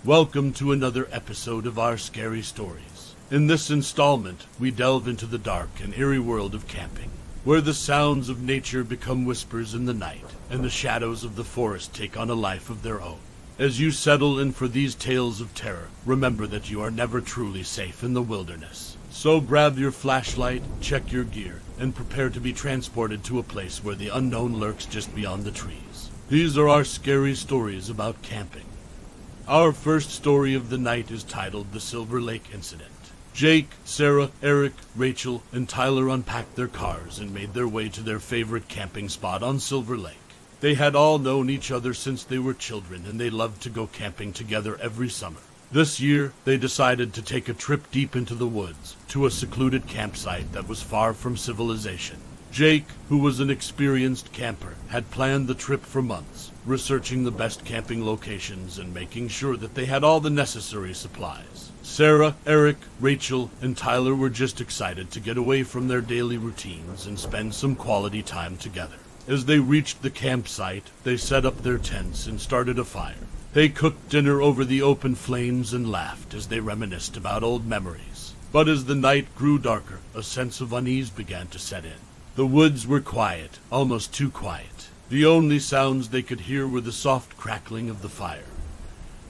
Welcome to another episode of our scary stories. In this installment, we delve into the dark and eerie world of camping, where the sounds of nature become whispers in the night, and the shadows of the forest take on a life of their own. As you settle in for these tales of terror, remember that you are never truly safe in the wilderness. So grab your flashlight, check your gear, and prepare to be transported to a place where the unknown lurks just beyond the trees. These are our scary stories about camping. Our first story of the night is titled The Silver Lake Incident. Jake, Sarah, Eric, Rachel, and Tyler unpacked their cars and made their way to their favorite camping spot on Silver Lake. They had all known each other since they were children, and they loved to go camping together every summer. This year, they decided to take a trip deep into the woods, to a secluded campsite that was far from civilization. Jake, who was an experienced camper, had planned the trip for months, researching the best camping locations and making sure that they had all the necessary supplies. Sarah, Eric, Rachel, and Tyler were just excited to get away from their daily routines and spend some quality time together. As they reached the campsite, they set up their tents and started a fire. They cooked dinner over the open flames and laughed as they reminisced about old memories. But as the night grew darker, a sense of unease began to set in. The woods were quiet, almost too quiet. The only sounds they could hear were the soft crackling of the fire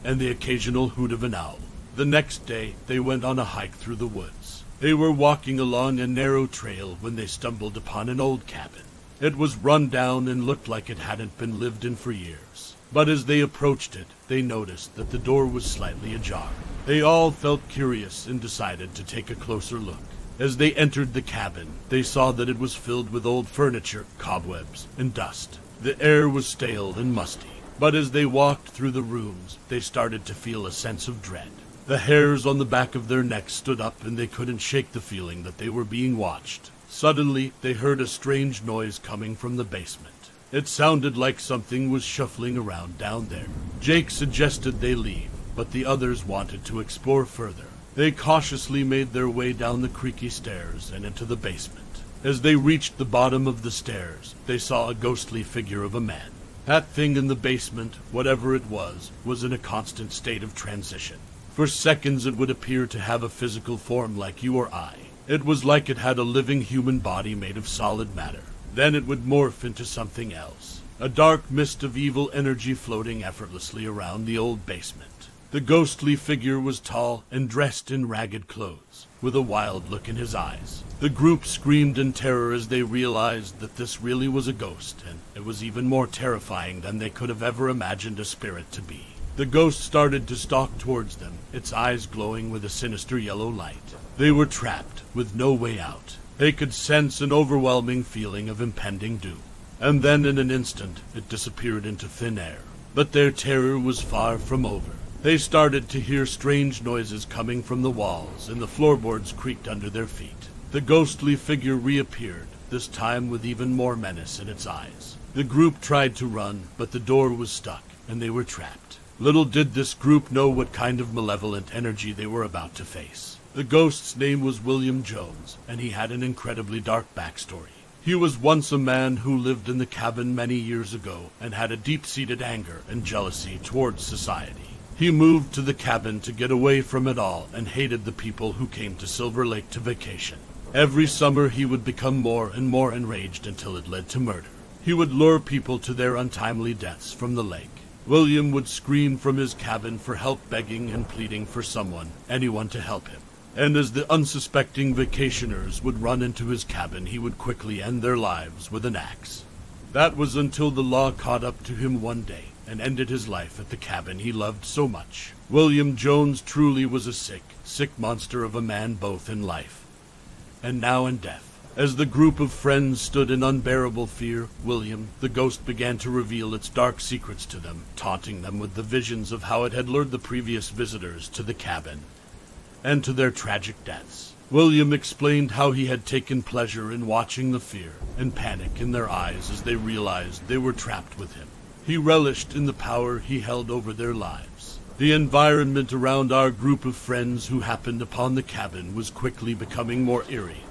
and the occasional hoot of an owl. The next day, they went on a hike through the woods. They were walking along a narrow trail when they stumbled upon an old cabin. It was run down and looked like it hadn't been lived in for years. But as they approached it, they noticed that the door was slightly ajar. They all felt curious and decided to take a closer look. As they entered the cabin, they saw that it was filled with old furniture, cobwebs, and dust. The air was stale and musty, but as they walked through the rooms, they started to feel a sense of dread. The hairs on the back of their necks stood up and they couldn't shake the feeling that they were being watched. Suddenly, they heard a strange noise coming from the basement. It sounded like something was shuffling around down there. Jake suggested they leave, but the others wanted to explore further. They cautiously made their way down the creaky stairs and into the basement. As they reached the bottom of the stairs, they saw a ghostly figure of a man. That thing in the basement, whatever it was in a constant state of transition. For seconds it would appear to have a physical form like you or I. It was like it had a living human body made of solid matter. Then it would morph into something else. A dark mist of evil energy floating effortlessly around the old basement. The ghostly figure was tall and dressed in ragged clothes, with a wild look in his eyes. The group screamed in terror as they realized that this really was a ghost, and it was even more terrifying than they could have ever imagined a spirit to be. The ghost started to stalk towards them, its eyes glowing with a sinister yellow light. They were trapped, with no way out. They could sense an overwhelming feeling of impending doom. And then in an instant, it disappeared into thin air. But their terror was far from over. They started to hear strange noises coming from the walls, and the floorboards creaked under their feet. The ghostly figure reappeared, this time with even more menace in its eyes. The group tried to run, but the door was stuck, and they were trapped. Little did this group know what kind of malevolent energy they were about to face. The ghost's name was William Jones, and he had an incredibly dark backstory. He was once a man who lived in the cabin many years ago, and had a deep-seated anger and jealousy towards society. He moved to the cabin to get away from it all and hated the people who came to Silver Lake to vacation. Every summer he would become more and more enraged until it led to murder. He would lure people to their untimely deaths from the lake. William would scream from his cabin for help, begging and pleading for anyone to help him. And as the unsuspecting vacationers would run into his cabin, he would quickly end their lives with an axe. That was until the law caught up to him one day and ended his life at the cabin he loved so much. William Jones truly was a sick monster of a man, both in life and now in death. As the group of friends stood in unbearable fear, William, the ghost, began to reveal its dark secrets to them, taunting them with the visions of how it had lured the previous visitors to the cabin and to their tragic deaths. William explained how he had taken pleasure in watching the fear and panic in their eyes as they realized they were trapped with him. He relished in the power he held over their lives. The environment around our group of friends who happened upon the cabin was quickly becoming more eerie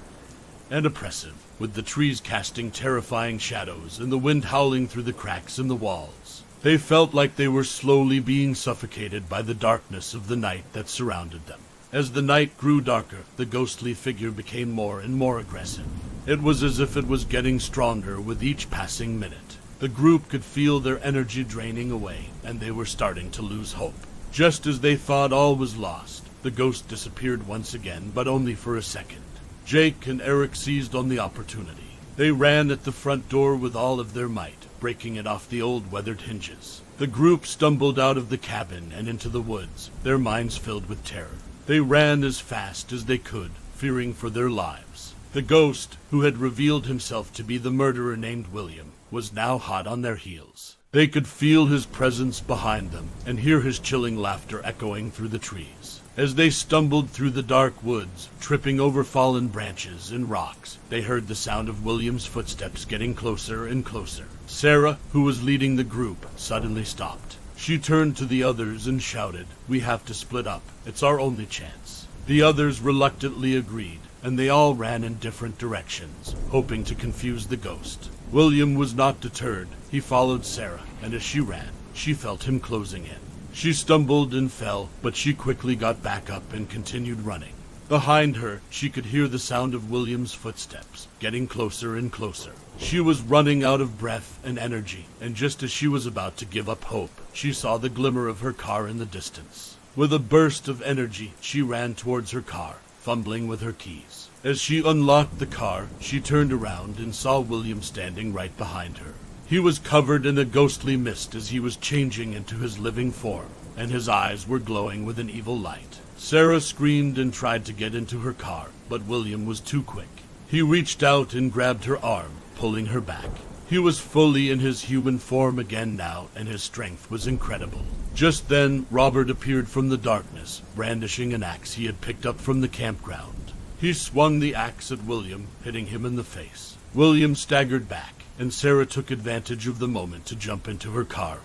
and oppressive, with the trees casting terrifying shadows and the wind howling through the cracks in the walls. They felt like they were slowly being suffocated by the darkness of the night that surrounded them. As the night grew darker, the ghostly figure became more and more aggressive. It was as if it was getting stronger with each passing minute. The group could feel their energy draining away, and they were starting to lose hope. Just as they thought all was lost, the ghost disappeared once again, but only for a second. Jake and Eric seized on the opportunity. They ran at the front door with all of their might, breaking it off the old weathered hinges. The group stumbled out of the cabin and into the woods, their minds filled with terror. They ran as fast as they could, fearing for their lives. The ghost, who had revealed himself to be the murderer named William, was now hot on their heels. They could feel his presence behind them and hear his chilling laughter echoing through the trees. As they stumbled through the dark woods, tripping over fallen branches and rocks, they heard the sound of William's footsteps getting closer and closer. Sarah, who was leading the group, suddenly stopped. She turned to the others and shouted, "We have to split up. It's our only chance." The others reluctantly agreed, and they all ran in different directions, hoping to confuse the ghost. William was not deterred. He followed Sarah, and as she ran, she felt him closing in. She stumbled and fell, but she quickly got back up and continued running. Behind her, she could hear the sound of William's footsteps, getting closer and closer. She was running out of breath and energy, and just as she was about to give up hope, she saw the glimmer of her car in the distance. With a burst of energy, she ran towards her car, fumbling with her keys. As she unlocked the car, she turned around and saw William standing right behind her. He was covered in a ghostly mist as he was changing into his living form, and his eyes were glowing with an evil light. Sarah screamed and tried to get into her car, but William was too quick. He reached out and grabbed her arm, pulling her back. He was fully in his human form again now, and his strength was incredible. Just then, Robert appeared from the darkness, brandishing an axe he had picked up from the campground. He swung the axe at William, hitting him in the face. William staggered back, and Sarah took advantage of the moment to jump into her car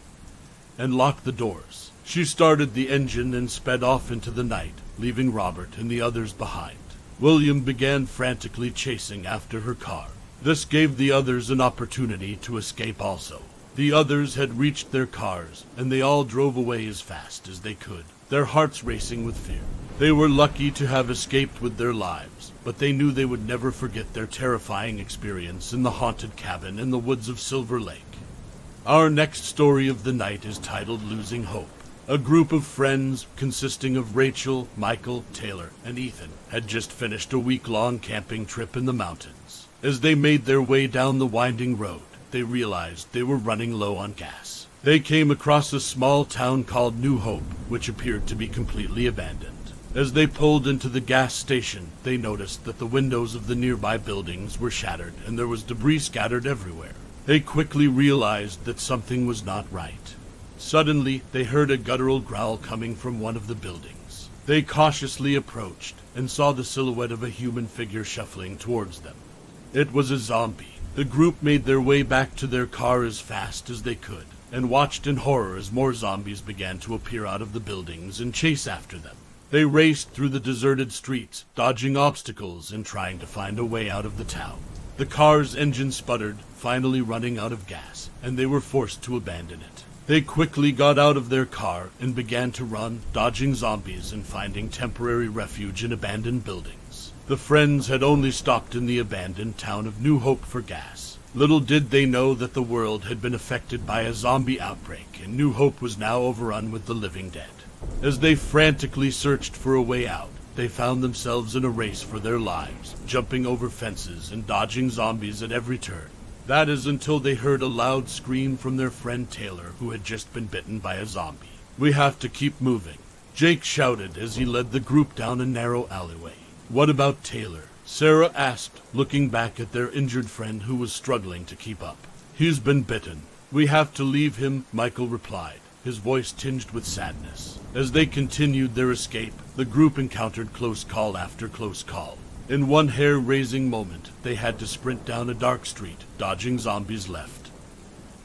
and lock the doors. She started the engine and sped off into the night, leaving Robert and the others behind. William began frantically chasing after her car. This gave the others an opportunity to escape also. The others had reached their cars, and they all drove away as fast as they could, their hearts racing with fear. They were lucky to have escaped with their lives, but they knew they would never forget their terrifying experience in the haunted cabin in the woods of Silver Lake. Our next story of the night is titled Losing Hope. A group of friends consisting of Rachel, Michael, Taylor, and Ethan had just finished a week-long camping trip in the mountains. As they made their way down the winding road, they realized they were running low on gas. They came across a small town called New Hope, which appeared to be completely abandoned. As they pulled into the gas station, they noticed that the windows of the nearby buildings were shattered and there was debris scattered everywhere. They quickly realized that something was not right. Suddenly, they heard a guttural growl coming from one of the buildings. They cautiously approached and saw the silhouette of a human figure shuffling towards them. It was a zombie. The group made their way back to their car as fast as they could and watched in horror as more zombies began to appear out of the buildings and chase after them. They raced through the deserted streets, dodging obstacles and trying to find a way out of the town. The car's engine sputtered, finally running out of gas, and they were forced to abandon it. They quickly got out of their car and began to run, dodging zombies and finding temporary refuge in abandoned buildings. The friends had only stopped in the abandoned town of New Hope for gas. Little did they know that the world had been affected by a zombie outbreak, and New Hope was now overrun with the living dead. As they frantically searched for a way out, they found themselves in a race for their lives, jumping over fences and dodging zombies at every turn. That is until they heard a loud scream from their friend Taylor, who had just been bitten by a zombie. "We have to keep moving," Jake shouted as he led the group down a narrow alleyway. "What about Taylor?" Sarah asked, looking back at their injured friend who was struggling to keep up. "He's been bitten. We have to leave him," Michael replied, his voice tinged with sadness. As they continued their escape, the group encountered close call after close call. In one hair-raising moment, they had to sprint down a dark street, dodging zombies left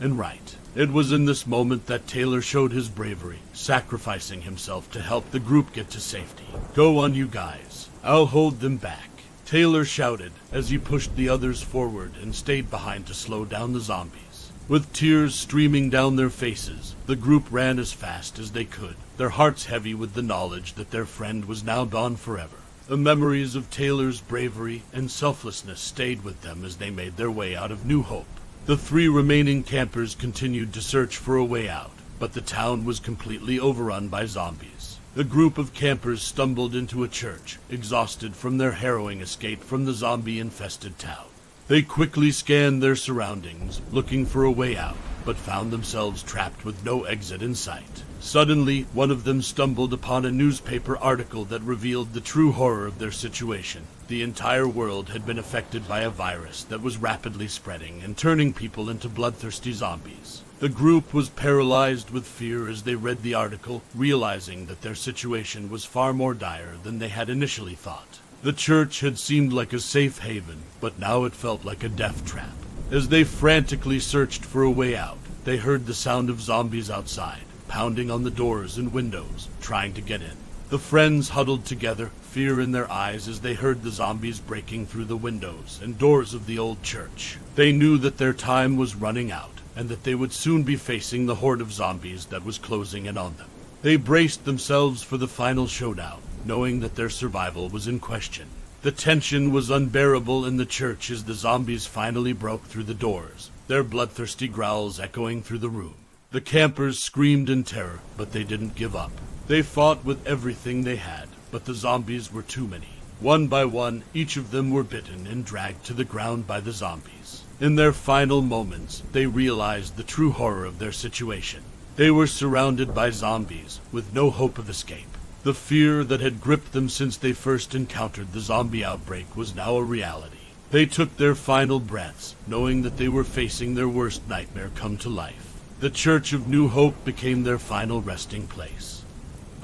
and right. It was in this moment that Taylor showed his bravery, sacrificing himself to help the group get to safety. "Go on, you guys. I'll hold them back," Taylor shouted as he pushed the others forward and stayed behind to slow down the zombies. With tears streaming down their faces, the group ran as fast as they could, their hearts heavy with the knowledge that their friend was now gone forever. The memories of Taylor's bravery and selflessness stayed with them as they made their way out of New Hope. The 3 remaining campers continued to search for a way out, but the town was completely overrun by zombies. The group of campers stumbled into a church, exhausted from their harrowing escape from the zombie-infested town. They quickly scanned their surroundings, looking for a way out, but found themselves trapped with no exit in sight. Suddenly, one of them stumbled upon a newspaper article that revealed the true horror of their situation. The entire world had been affected by a virus that was rapidly spreading and turning people into bloodthirsty zombies. The group was paralyzed with fear as they read the article, realizing that their situation was far more dire than they had initially thought. The church had seemed like a safe haven, but now it felt like a death trap. As they frantically searched for a way out, they heard the sound of zombies outside, pounding on the doors and windows, trying to get in. The friends huddled together, fear in their eyes as they heard the zombies breaking through the windows and doors of the old church. They knew that their time was running out, and that they would soon be facing the horde of zombies that was closing in on them. They braced themselves for the final showdown, knowing that their survival was in question. The tension was unbearable in the church as the zombies finally broke through the doors, their bloodthirsty growls echoing through the room. The campers screamed in terror, but they didn't give up. They fought with everything they had, but the zombies were too many. One by one, each of them were bitten and dragged to the ground by the zombies. In their final moments, they realized the true horror of their situation. They were surrounded by zombies, with no hope of escape. The fear that had gripped them since they first encountered the zombie outbreak was now a reality. They took their final breaths, knowing that they were facing their worst nightmare come to life. The Church of New Hope became their final resting place.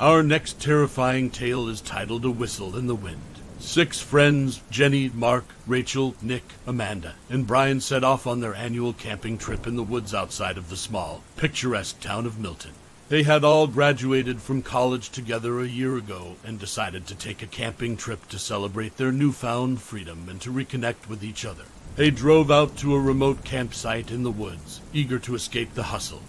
Our next terrifying tale is titled A Whistle in the Wind. 6 friends, Jenny, Mark, Rachel, Nick, Amanda, and Brian set off on their annual camping trip in the woods outside of the small, picturesque town of Milton. They had all graduated from college together a year ago and decided to take a camping trip to celebrate their newfound freedom and to reconnect with each other. They drove out to a remote campsite in the woods, eager to escape the hustle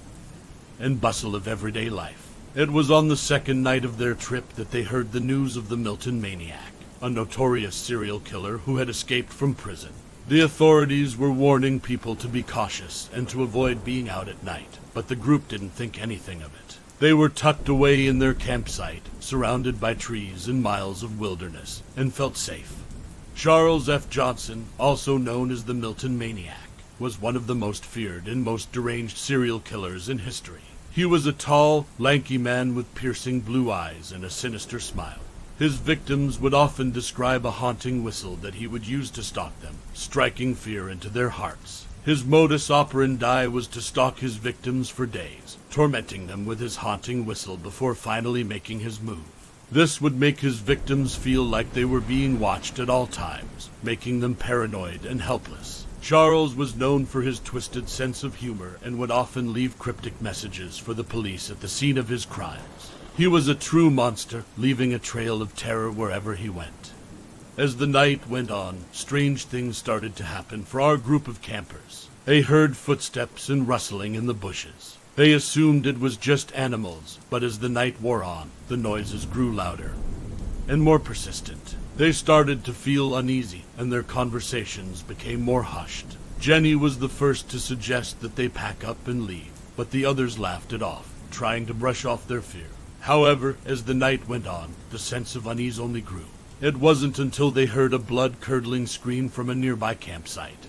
and bustle of everyday life. It was on the second night of their trip that they heard the news of the Milton Maniac, a notorious serial killer who had escaped from prison. The authorities were warning people to be cautious and to avoid being out at night, but the group didn't think anything of it. They were tucked away in their campsite, surrounded by trees and miles of wilderness, and felt safe. Charles F. Johnson, also known as the Milton Maniac, was one of the most feared and most deranged serial killers in history. He was a tall, lanky man with piercing blue eyes and a sinister smile. His victims would often describe a haunting whistle that he would use to stalk them, striking fear into their hearts. His modus operandi was to stalk his victims for days, tormenting them with his haunting whistle before finally making his move. This would make his victims feel like they were being watched at all times, making them paranoid and helpless. Charles was known for his twisted sense of humor and would often leave cryptic messages for the police at the scene of his crimes. He was a true monster, leaving a trail of terror wherever he went. As the night went on, strange things started to happen for our group of campers. They heard footsteps and rustling in the bushes. They assumed it was just animals, but as the night wore on, the noises grew louder and more persistent. They started to feel uneasy, and their conversations became more hushed. Jenny was the first to suggest that they pack up and leave, but the others laughed it off, trying to brush off their fear. However, as the night went on, the sense of unease only grew. It wasn't until they heard a blood-curdling scream from a nearby campsite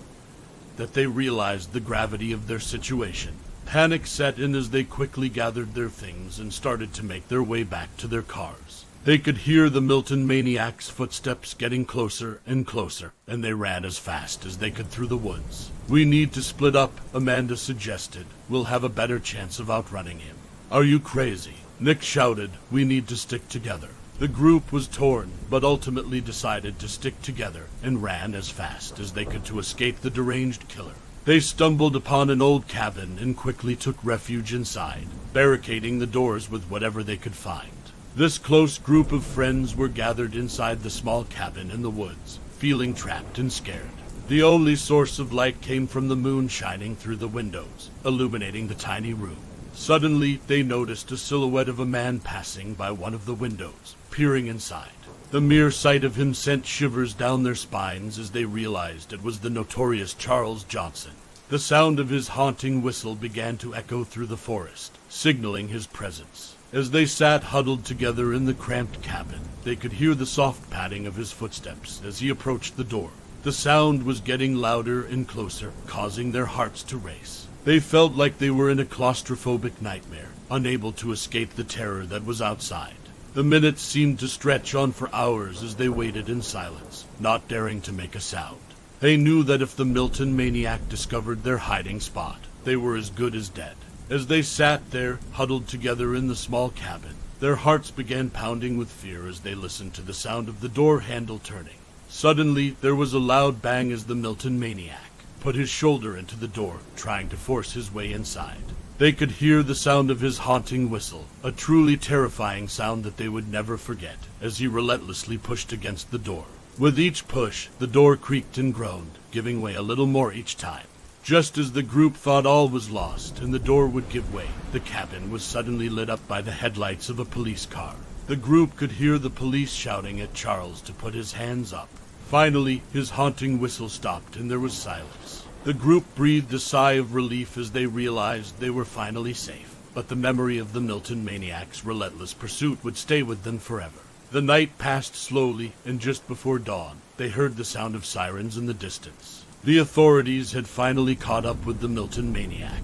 that they realized the gravity of their situation. Panic set in as they quickly gathered their things and started to make their way back to their cars. They could hear the Milton Maniac's footsteps getting closer and closer, and they ran as fast as they could through the woods. "We need to split up," Amanda suggested. "We'll have a better chance of outrunning him." "Are you crazy?" Nick shouted. "We need to stick together." The group was torn, but ultimately decided to stick together and ran as fast as they could to escape the deranged killer. They stumbled upon an old cabin and quickly took refuge inside, barricading the doors with whatever they could find. This close group of friends were gathered inside the small cabin in the woods, feeling trapped and scared. The only source of light came from the moon shining through the windows, illuminating the tiny room. Suddenly, they noticed a silhouette of a man passing by one of the windows, peering inside. The mere sight of him sent shivers down their spines as they realized it was the notorious Charles Johnson. The sound of his haunting whistle began to echo through the forest, signaling his presence. As they sat huddled together in the cramped cabin, they could hear the soft padding of his footsteps as he approached the door. The sound was getting louder and closer, causing their hearts to race. They felt like they were in a claustrophobic nightmare, unable to escape the terror that was outside. The minutes seemed to stretch on for hours as they waited in silence, not daring to make a sound. They knew that if the Milton maniac discovered their hiding spot, they were as good as dead. As they sat there, huddled together in the small cabin, their hearts began pounding with fear as they listened to the sound of the door handle turning. Suddenly, there was a loud bang as the Milton maniac put his shoulder into the door, trying to force his way inside. They could hear the sound of his haunting whistle, a truly terrifying sound that they would never forget, as he relentlessly pushed against the door. With each push, the door creaked and groaned, giving way a little more each time. Just as the group thought all was lost and the door would give way, the cabin was suddenly lit up by the headlights of a police car. The group could hear the police shouting at Charles to put his hands up. Finally, his haunting whistle stopped and there was silence. The group breathed a sigh of relief as they realized they were finally safe, but the memory of the Milton maniac's relentless pursuit would stay with them forever. The night passed slowly, and just before dawn, they heard the sound of sirens in the distance. The authorities had finally caught up with the Milton maniac,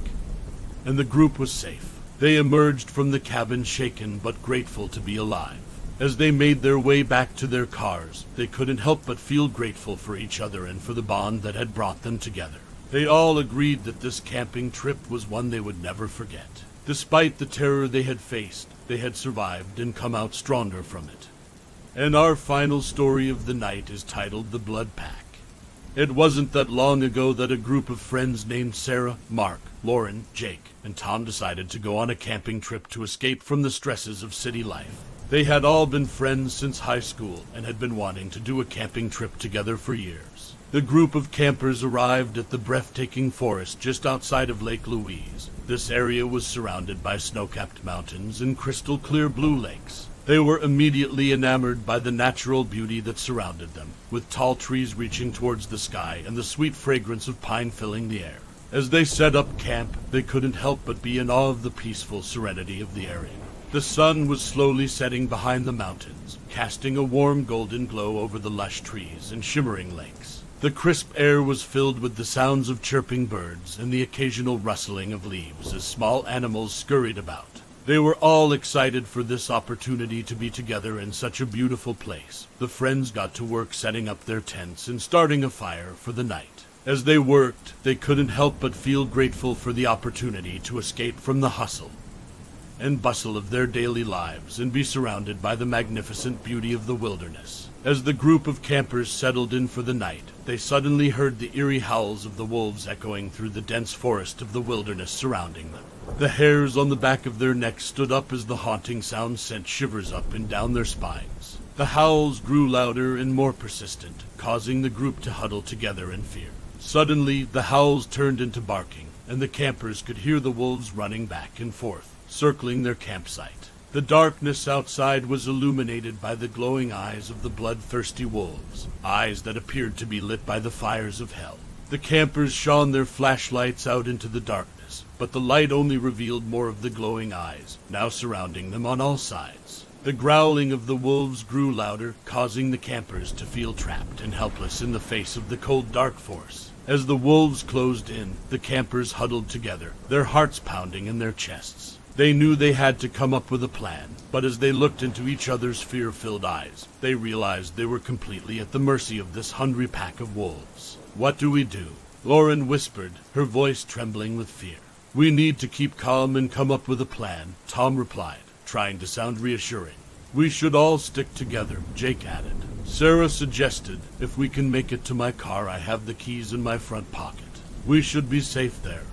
and the group was safe. They emerged from the cabin shaken but grateful to be alive. As they made their way back to their cars, they couldn't help but feel grateful for each other and for the bond that had brought them together. They all agreed that this camping trip was one they would never forget. Despite the terror they had faced, they had survived and come out stronger from it. And our final story of the night is titled The Blood Pack. It wasn't that long ago that a group of friends named Sarah, Mark, Lauren, Jake, and Tom decided to go on a camping trip to escape from the stresses of city life. They had all been friends since high school and had been wanting to do a camping trip together for years. The group of campers arrived at the breathtaking forest just outside of Lake Louise. This area was surrounded by snow-capped mountains and crystal-clear blue lakes. They were immediately enamored by the natural beauty that surrounded them, with tall trees reaching towards the sky and the sweet fragrance of pine filling the air. As they set up camp, they couldn't help but be in awe of the peaceful serenity of the area. The sun was slowly setting behind the mountains, casting a warm golden glow over the lush trees and shimmering lakes. The crisp air was filled with the sounds of chirping birds and the occasional rustling of leaves as small animals scurried about. They were all excited for this opportunity to be together in such a beautiful place. The friends got to work setting up their tents and starting a fire for the night. As they worked, they couldn't help but feel grateful for the opportunity to escape from the hustle and bustle of their daily lives and be surrounded by the magnificent beauty of the wilderness. As the group of campers settled in for the night, they suddenly heard the eerie howls of the wolves echoing through the dense forest of the wilderness surrounding them. The hairs on the back of their necks stood up as the haunting sound sent shivers up and down their spines. The howls grew louder and more persistent, causing the group to huddle together in fear. Suddenly, the howls turned into barking, and the campers could hear the wolves running back and forth, circling their campsite. The darkness outside was illuminated by the glowing eyes of the bloodthirsty wolves, eyes that appeared to be lit by the fires of hell. The campers shone their flashlights out into the darkness, but the light only revealed more of the glowing eyes, now surrounding them on all sides. The growling of the wolves grew louder, causing the campers to feel trapped and helpless in the face of the cold dark force. As the wolves closed in, the campers huddled together, their hearts pounding in their chests. They knew they had to come up with a plan, but as they looked into each other's fear-filled eyes, they realized they were completely at the mercy of this hungry pack of wolves. "What do we do?" Lauren whispered, her voice trembling with fear. "We need to keep calm and come up with a plan," Tom replied, trying to sound reassuring. "We should all stick together," Jake added. Sarah suggested, "If we can make it to my car, I have the keys in my front pocket. We should be safe there."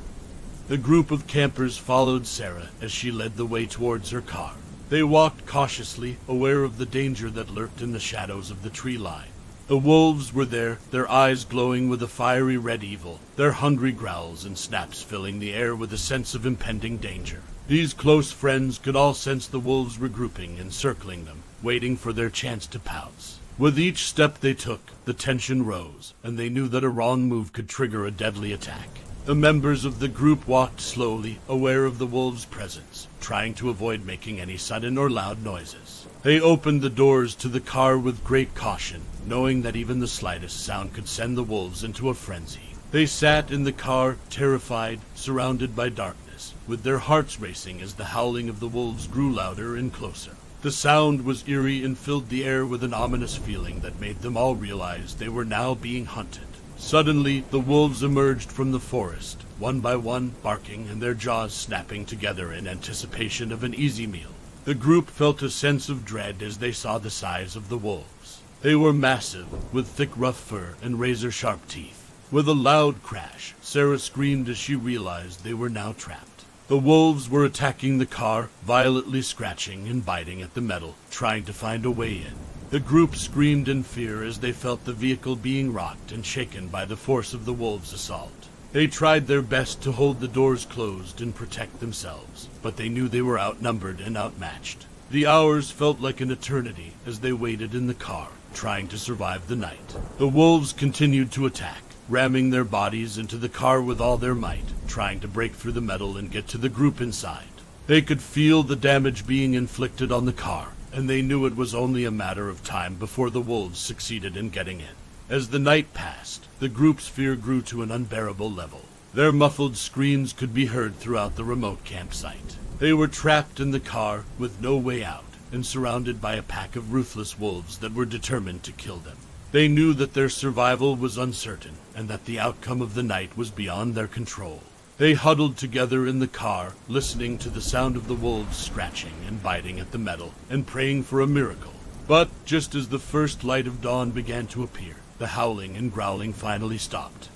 The group of campers followed Sarah as she led the way towards her car. They walked cautiously, aware of the danger that lurked in the shadows of the tree line. The The wolves were there, their eyes glowing with a fiery red evil, their hungry growls and snaps filling the air with a sense of impending danger. These close friends could all sense the wolves regrouping and circling them, waiting for their chance to pounce. With each step they took, the tension rose, and they knew that a wrong move could trigger a deadly attack. The members of the group walked slowly, aware of the wolves' presence, trying to avoid making any sudden or loud noises. They opened the doors to the car with great caution, knowing that even the slightest sound could send the wolves into a frenzy. They sat in the car, terrified, surrounded by darkness, with their hearts racing as the howling of the wolves grew louder and closer. The sound was eerie and filled the air with an ominous feeling that made them all realize they were now being hunted. Suddenly, the wolves emerged from the forest, one by one, barking and their jaws snapping together in anticipation of an easy meal. The group felt a sense of dread as they saw the size of the wolves. They were massive, with thick rough fur and razor-sharp teeth. With a loud crash, Sarah screamed as she realized they were now trapped. The wolves were attacking the car, violently scratching and biting at the metal, trying to find a way in. The group screamed in fear as they felt the vehicle being rocked and shaken by the force of the wolves' assault. They tried their best to hold the doors closed and protect themselves, but they knew they were outnumbered and outmatched. The hours felt like an eternity as they waited in the car, trying to survive the night. The wolves continued to attack, ramming their bodies into the car with all their might, trying to break through the metal and get to the group inside. They could feel the damage being inflicted on the car, and they knew it was only a matter of time before the wolves succeeded in getting in. As the night passed, the group's fear grew to an unbearable level. Their muffled screams could be heard throughout the remote campsite. They were trapped in the car with no way out, and surrounded by a pack of ruthless wolves that were determined to kill them. They knew that their survival was uncertain, and that the outcome of the night was beyond their control. They huddled together in the car, listening to the sound of the wolves scratching and biting at the metal, and praying for a miracle. But just as the first light of dawn began to appear, the howling and growling finally stopped.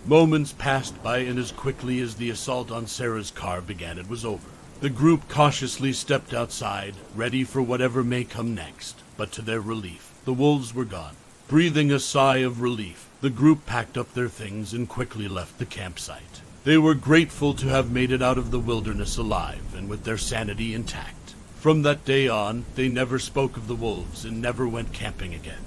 Moments passed by, and as quickly as the assault on Sarah's car began, it was over. The group cautiously stepped outside, ready for whatever may come next. But to their relief, the wolves were gone. Breathing a sigh of relief, the group packed up their things and quickly left the campsite. They were grateful to have made it out of the wilderness alive and with their sanity intact. From that day on, they never spoke of the wolves and never went camping again.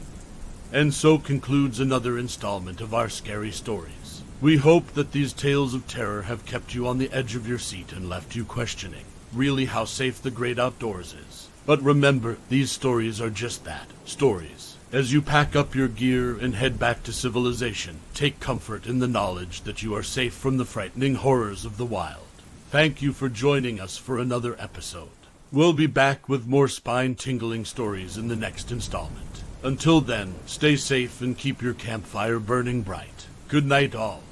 And so concludes another installment of our scary stories. We hope that these tales of terror have kept you on the edge of your seat and left you questioning, really, how safe the great outdoors is. But remember, these stories are just that, stories. As you pack up your gear and head back to civilization, take comfort in the knowledge that you are safe from the frightening horrors of the wild. Thank you for joining us for another episode. We'll be back with more spine-tingling stories in the next installment. Until then, stay safe and keep your campfire burning bright. Good night, all.